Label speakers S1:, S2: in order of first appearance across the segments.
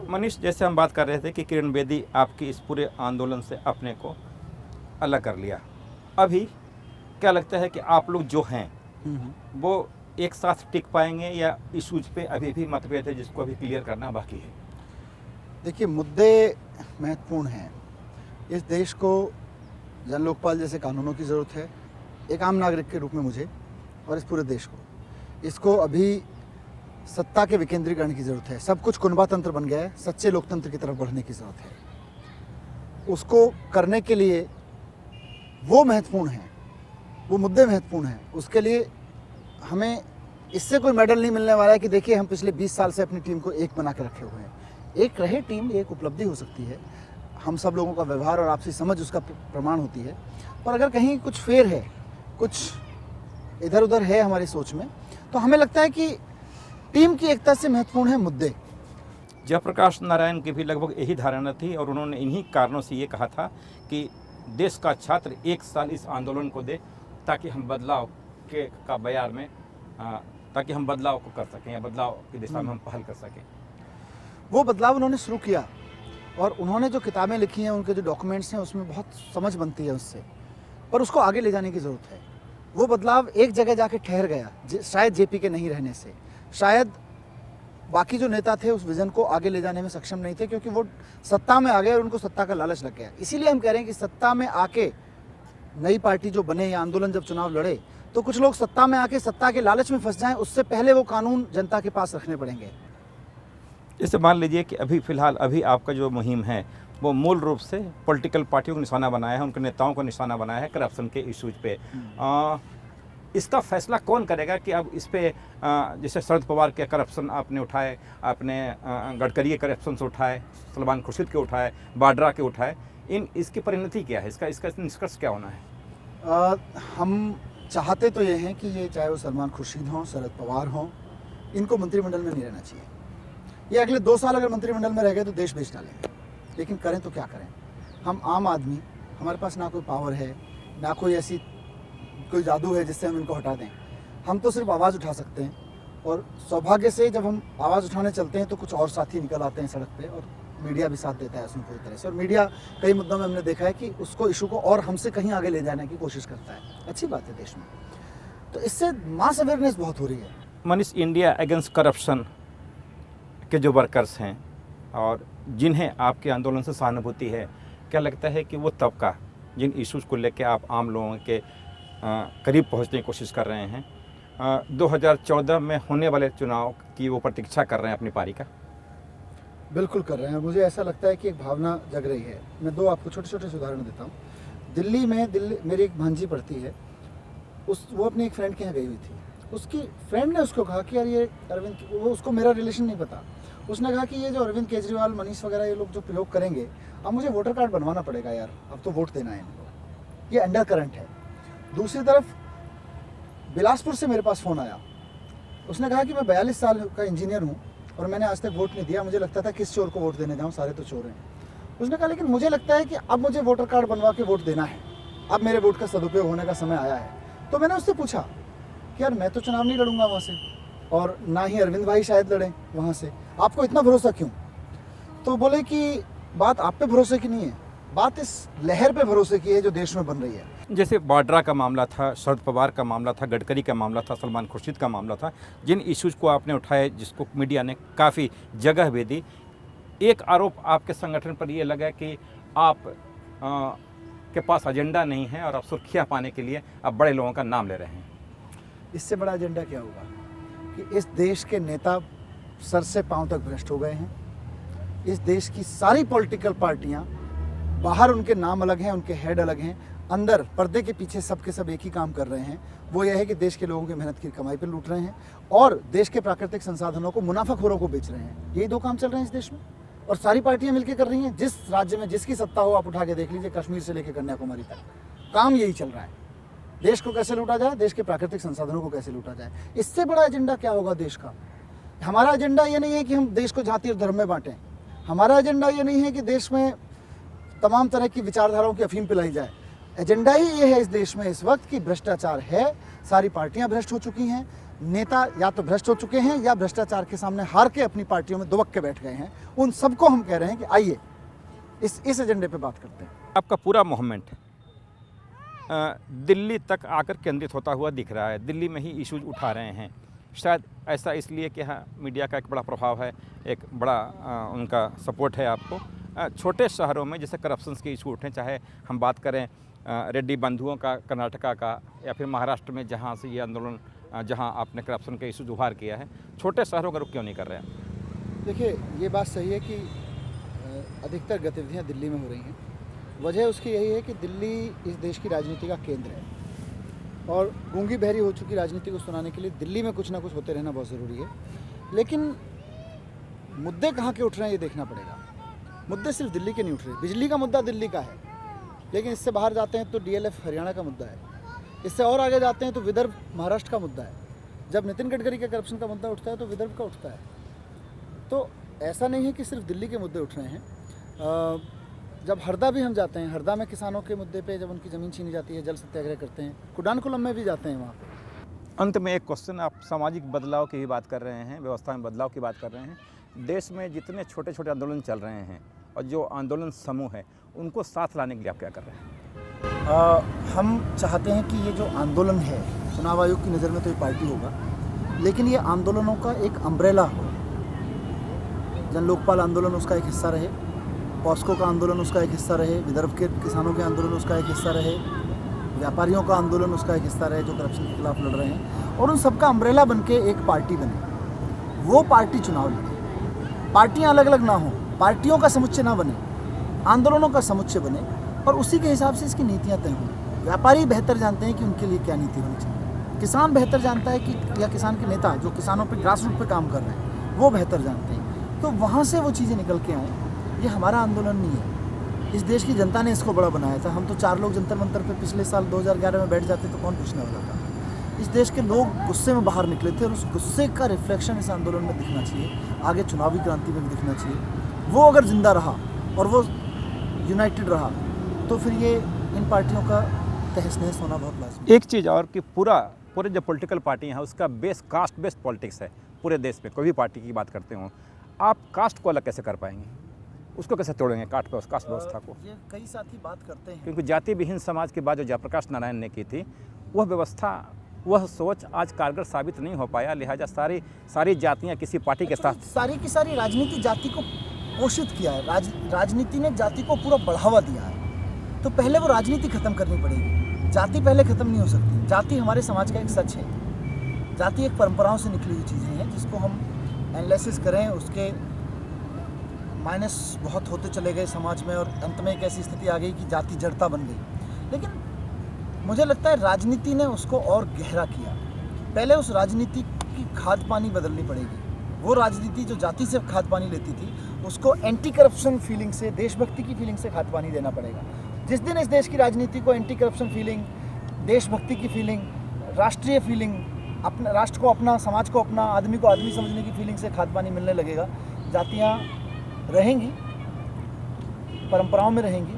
S1: मनीष, जैसे हम बात कर रहे थे कि किरण बेदी आपकी इस पूरे आंदोलन से अपने को अलग कर लिया, अभी क्या लगता है कि आप लोग जो हैं वो एक साथ टिक पाएंगे या इशूज पे अभी भी मतभेद है जिसको अभी क्लियर करना बाकी है?
S2: देखिए, मुद्दे महत्वपूर्ण हैं। इस देश को जन लोकपाल जैसे कानूनों की ज़रूरत है, एक आम नागरिक के रूप में मुझे, और इस पूरे देश को। इसको अभी सत्ता के विकेंद्रीकरण की ज़रूरत है। सब कुछ कुनबा तंत्र बन गया है, सच्चे लोकतंत्र की तरफ बढ़ने की ज़रूरत है। उसको करने के लिए वो महत्वपूर्ण हैं, वो मुद्दे महत्वपूर्ण हैं। उसके लिए हमें इससे कोई मेडल नहीं मिलने वाला है कि देखिए हम पिछले 20 साल से अपनी टीम को एक बना के रखे हुए हैं। एक रहे टीम, एक उपलब्धि हो सकती है, हम सब लोगों का व्यवहार और आपसी समझ उसका प्रमाण होती है। पर अगर कहीं कुछ फेर है, कुछ इधर उधर है हमारी सोच में, तो हमें लगता है कि टीम की एकता से महत्वपूर्ण है मुद्दे।
S1: जयप्रकाश नारायण की भी लगभग यही धारणा थी और उन्होंने इन्हीं कारणों से ये कहा था कि देश का छात्र 1 साल इस आंदोलन को दे ताकि हम बदलाव के का बयार में ताकि हम बदलाव को कर सकें या बदलाव की दिशा में हम पहल कर सकें।
S2: वो बदलाव उन्होंने शुरू किया और उन्होंने जो किताबें लिखी हैं, उनके जो डॉक्यूमेंट्स हैं, उसमें बहुत समझ बनती है उससे, पर उसको आगे ले जाने की ज़रूरत है। वो बदलाव एक जगह जाके ठहर गया, शायद जेपी के नहीं रहने से, शायद बाकी जो नेता थे उस विज़न को आगे ले जाने में सक्षम नहीं थे, क्योंकि वो सत्ता में आ गए और उनको सत्ता का लालच लग गया। इसीलिए हम कह रहे हैं कि सत्ता में आके नई पार्टी जो बने या आंदोलन जब चुनाव लड़े, तो कुछ लोग सत्ता में आके सत्ता के लालच में फंस जाएं, उससे पहले वो कानून जनता के पास रखने पड़ेंगे।
S1: जैसे मान लीजिए कि अभी फ़िलहाल आपका जो मुहिम है वो मूल रूप से पॉलिटिकल पार्टियों को निशाना बनाया है, उनके नेताओं को निशाना बनाया है करप्शन के इशूज पे। इसका फैसला कौन करेगा कि अब इस पे जैसे शरद पवार के करप्शन आपने उठाए, आपने गडकरी के करप्शन से उठाए, सलमान खुर्शीद के उठाए, वाड्रा के उठाए, इसकी परिणति क्या है, इसका निष्कर्ष क्या होना है?
S2: हम चाहते तो ये हैं कि ये चाहे वो सलमान खुर्शीद हों, शरद पवार हों, इनको मंत्रिमंडल में नहीं रहना चाहिए। ये अगले 2 साल अगर मंत्रिमंडल में रह गए तो देश बेच डालेंगे, लेकिन करें तो क्या करें? हम आम आदमी, हमारे पास ना कोई पावर है, ना कोई ऐसी कोई जादू है जिससे हम इनको हटा दें। हम तो सिर्फ आवाज़ उठा सकते हैं, और सौभाग्य से जब हम आवाज़ उठाने चलते हैं तो कुछ और साथी निकल आते हैं सड़क पे, और मीडिया भी साथ देता है उसमें पूरी तरह से। और मीडिया कई मुद्दों में हमने देखा है कि उसको इशू को और हमसे कहीं आगे ले जाने की कोशिश करता है। अच्छी बात है देश में, तो इससे मास अवेयरनेस बहुत हो रही है।
S1: मनीष, इंडिया अगेंस्ट करप्शन के जो वर्कर्स हैं और जिन्हें आपके आंदोलन से सहानुभूति है, क्या लगता है कि वो तबका जिन इश्यूज़ को लेकर आप आम लोगों के करीब पहुंचने की कोशिश कर रहे हैं, 2014 में होने वाले चुनाव की वो प्रतीक्षा कर रहे हैं अपनी पारी का?
S2: बिल्कुल कर रहे हैं। मुझे ऐसा लगता है कि एक भावना जग रही है। मैं 2 आपको छोटे छोटे उदाहरण देता हूँ। दिल्ली मेरी एक भांजी पढ़ती है, वो अपनी एक फ्रेंड के यहाँ गई हुई थी। उसकी फ्रेंड ने उसको कहा कि यार ये अरविंद, वो उसको मेरा रिलेशन नहीं पता, उसने कहा कि ये जो अरविंद केजरीवाल, मनीष वगैरह ये लोग जो प्रयोग करेंगे, अब मुझे वोटर कार्ड बनवाना पड़ेगा यार, अब तो वोट देना है इनको। ये अंडर करंट है। दूसरी तरफ बिलासपुर से मेरे पास फ़ोन आया, उसने कहा कि मैं 42 साल का इंजीनियर हूँ और मैंने आज तक वोट नहीं दिया, मुझे लगता था किस चोर को वोट देने जाऊँ, सारे तो चोर हैं। उसने कहा लेकिन मुझे लगता है कि अब मुझे वोटर कार्ड बनवा के वोट देना है, अब मेरे वोट का सदुपयोग होने का समय आया है। तो मैंने उससे पूछा कि यार मैं तो चुनाव नहीं लड़ूंगा वहाँ से, और ना ही अरविंद भाई शायद लड़ें वहाँ से, आपको इतना भरोसा क्यों? तो बोले कि बात आप पे भरोसे की नहीं है, बात इस लहर पे भरोसे की है जो देश में बन रही है।
S1: जैसे वाड्रा का मामला था, शरद पवार का मामला था, गडकरी का मामला था, सलमान खुर्शीद का मामला था, जिन इश्यूज़ को आपने उठाए, जिसको मीडिया ने काफ़ी जगह भी दी, एक आरोप आपके संगठन पर ये लगा कि आप के पास एजेंडा नहीं है और आप सुर्खियाँ पाने के लिए अब बड़े लोगों का नाम ले रहे हैं।
S2: इससे बड़ा एजेंडा क्या होगा कि इस देश के नेता सर से पांव तक भ्रष्ट हो गए हैं। इस देश की सारी पॉलिटिकल पार्टियां, बाहर उनके नाम अलग हैं, उनके हेड अलग हैं, अंदर पर्दे के पीछे सब के सब एक ही काम कर रहे हैं। वो यह है कि देश के लोगों की मेहनत की कमाई पर लूट रहे हैं और देश के प्राकृतिक संसाधनों को मुनाफाखोरों को बेच रहे हैं। यही 2 काम चल रहे हैं इस देश में, और सारी पार्टियां मिलकर कर रही हैं। जिस राज्य में जिसकी सत्ता हो आप उठा के देख लीजिए, कश्मीर से लेकर कन्याकुमारी तक काम यही चल रहा है। देश को कैसे लूटा जाए, देश के प्राकृतिक संसाधनों को कैसे लूटा जाए। इससे बड़ा एजेंडा क्या होगा देश का? हमारा एजेंडा ये नहीं है कि हम देश को जाति और धर्म में बांटें। हमारा एजेंडा ये नहीं है कि देश में तमाम तरह की विचारधाराओं की अफीम पिलाई जाए। एजेंडा ही ये है इस देश में इस वक्त कि भ्रष्टाचार है, सारी पार्टियां भ्रष्ट हो चुकी हैं, नेता या तो भ्रष्ट हो चुके हैं या भ्रष्टाचार के सामने हार के अपनी पार्टियों में दुबक के बैठ गए हैं। उन सबको हम कह रहे हैं कि आइए इस एजेंडे पे बात करते हैं।
S1: आपका पूरा मूवमेंट दिल्ली तक आकर केंद्रित होता हुआ दिख रहा है, दिल्ली में ही इश्यूज उठा रहे हैं। शायद ऐसा इसलिए कि हाँ, मीडिया का एक बड़ा प्रभाव है, एक बड़ा उनका सपोर्ट है आपको। छोटे शहरों में जैसे करप्शन के इशू उठें, चाहे हम बात करें रेड्डी बंधुओं का कर्नाटका का, या फिर महाराष्ट्र में जहाँ से ये आंदोलन, जहाँ आपने करप्शन के इशू उभार किया है, छोटे शहरों का रुख क्यों नहीं कर रहे हैं?
S2: देखिए, ये बात सही है कि अधिकतर गतिविधियाँ दिल्ली में हो रही हैं। वजह उसकी यही है कि दिल्ली इस देश की राजनीति का केंद्र है और गूंगी बहरी हो चुकी राजनीति को सुनाने के लिए दिल्ली में कुछ ना कुछ होते रहना बहुत ज़रूरी है। लेकिन मुद्दे कहाँ के उठ रहे हैं ये देखना पड़ेगा। मुद्दे सिर्फ दिल्ली के नहीं उठ रहे। बिजली का मुद्दा दिल्ली का है, लेकिन इससे बाहर जाते हैं तो डीएलएफ हरियाणा का मुद्दा है। इससे और आगे जाते हैं तो विदर्भ महाराष्ट्र का मुद्दा है। जब नितिन गडकरी का करप्शन का मुद्दा उठता है तो विदर्भ का उठता है। तो ऐसा नहीं है कि सिर्फ दिल्ली के मुद्दे उठ रहे हैं। जब हरदा भी हम जाते हैं, हरदा में किसानों के मुद्दे पे जब उनकी ज़मीन छीनी जाती है, जल सत्याग्रह करते हैं। कुडानकुलम में भी जाते हैं वहाँ पे।
S1: अंत में एक क्वेश्चन, आप सामाजिक बदलाव की भी बात कर रहे हैं, व्यवस्था में बदलाव की बात कर रहे हैं। देश में जितने छोटे छोटे आंदोलन चल रहे हैं और जो आंदोलन समूह है, उनको साथ लाने के लिए आप क्या कर रहे हैं?
S2: हम चाहते हैं कि ये जो आंदोलन है, चुनाव आयोग की नज़र में तो ये पार्टी होगा, लेकिन ये आंदोलनों का एक अम्ब्रेला हो। जन लोकपाल आंदोलन उसका एक हिस्सा रहे, पॉस्को का आंदोलन उसका एक हिस्सा रहे, विदर्भ के किसानों के आंदोलन उसका एक हिस्सा रहे, व्यापारियों का आंदोलन उसका एक हिस्सा रहे जो करप्शन के खिलाफ लड़ रहे हैं, और उन सबका अम्ब्रेला बन के एक पार्टी बने। वो पार्टी चुनाव लड़े। पार्टियाँ अलग अलग ना हों, पार्टियों का समुच्चय ना बने, आंदोलनों का समुच्चय बने, और उसी के हिसाब से इसकी नीतियाँ तय हों। व्यापारी बेहतर जानते हैं कि उनके लिए क्या नीति होनी चाहिए। किसान बेहतर जानता है कि, या किसान के नेता जो किसानों पर ग्रास रूट पर काम कर रहे हैं, वो बेहतर जानते हैं। तो वहाँ से वो चीज़ें निकल के आएँ। ये हमारा आंदोलन नहीं है, इस देश की जनता ने इसको बड़ा बनाया था। हम तो 4 लोग जंतर मंतर पे पिछले साल 2011 में बैठ जाते तो कौन पूछने वाला था। इस देश के लोग गुस्से में बाहर निकले थे और उस गुस्से का रिफ्लेक्शन इस आंदोलन में दिखना चाहिए, आगे चुनावी क्रांति में भी दिखना चाहिए। वो अगर जिंदा रहा और वो यूनाइटेड रहा तो फिर ये इन पार्टियों का तहस नहस होना बहुत लाज़मी।
S1: एक चीज़ और कि पूरे जो पॉलिटिकल पार्टियाँ हैं उसका बेस कास्ट बेस्ड पॉलिटिक्स है पूरे देश में। कोई भी पार्टी की बात करते हो आप, कास्ट को अलग कैसे कर पाएंगे? उसको कैसे तोड़ेंगे कास्ट व्यवस्था को?
S2: ये कई साथी बात करते हैं,
S1: क्योंकि जाति विहीन समाज की बात जो जयप्रकाश नारायण ने की थी, वह व्यवस्था, वह सोच आज कारगर साबित नहीं हो पाया। लिहाजा सारी जातियाँ किसी पार्टी के साथ,
S2: सारी की सारी राजनीति जाति को पोषित किया है। राजनीति ने जाति को पूरा बढ़ावा दिया है। तो पहले वो राजनीति खत्म करनी पड़ेगी। जाति पहले खत्म नहीं हो सकती। जाति हमारे समाज का एक सच है। जाति एक परंपराओं से निकली हुई चीज़ें हैं, जिसको हम एनालिसिस करें उसके माइनस बहुत होते चले गए समाज में, और अंत में एक ऐसी स्थिति आ गई कि जाति जड़ता बन गई। लेकिन मुझे लगता है राजनीति ने उसको और गहरा किया। पहले उस राजनीति की खाद पानी बदलनी पड़ेगी। वो राजनीति जो जाति से खाद पानी लेती थी, उसको एंटी करप्शन फीलिंग से, देशभक्ति की फीलिंग से खाद पानी देना पड़ेगा। जिस दिन इस देश की राजनीति को एंटी करप्शन फीलिंग, देशभक्ति की फीलिंग, राष्ट्रीय फीलिंग, अपने राष्ट्र को अपना, समाज को अपना, आदमी को आदमी समझने की फीलिंग से खाद पानी मिलने लगेगा, जातियाँ रहेंगी, परंपराओं में रहेंगी,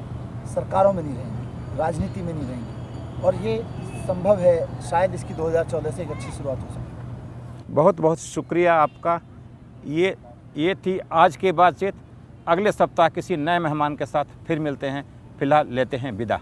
S2: सरकारों में नहीं रहेंगी, राजनीति में नहीं रहेंगी। और ये संभव है, शायद इसकी 2014 से एक अच्छी शुरुआत हो सके।
S1: बहुत बहुत शुक्रिया आपका। ये थी आज की बातचीत। अगले सप्ताह किसी नए मेहमान के साथ फिर मिलते हैं। फिलहाल लेते हैं विदा।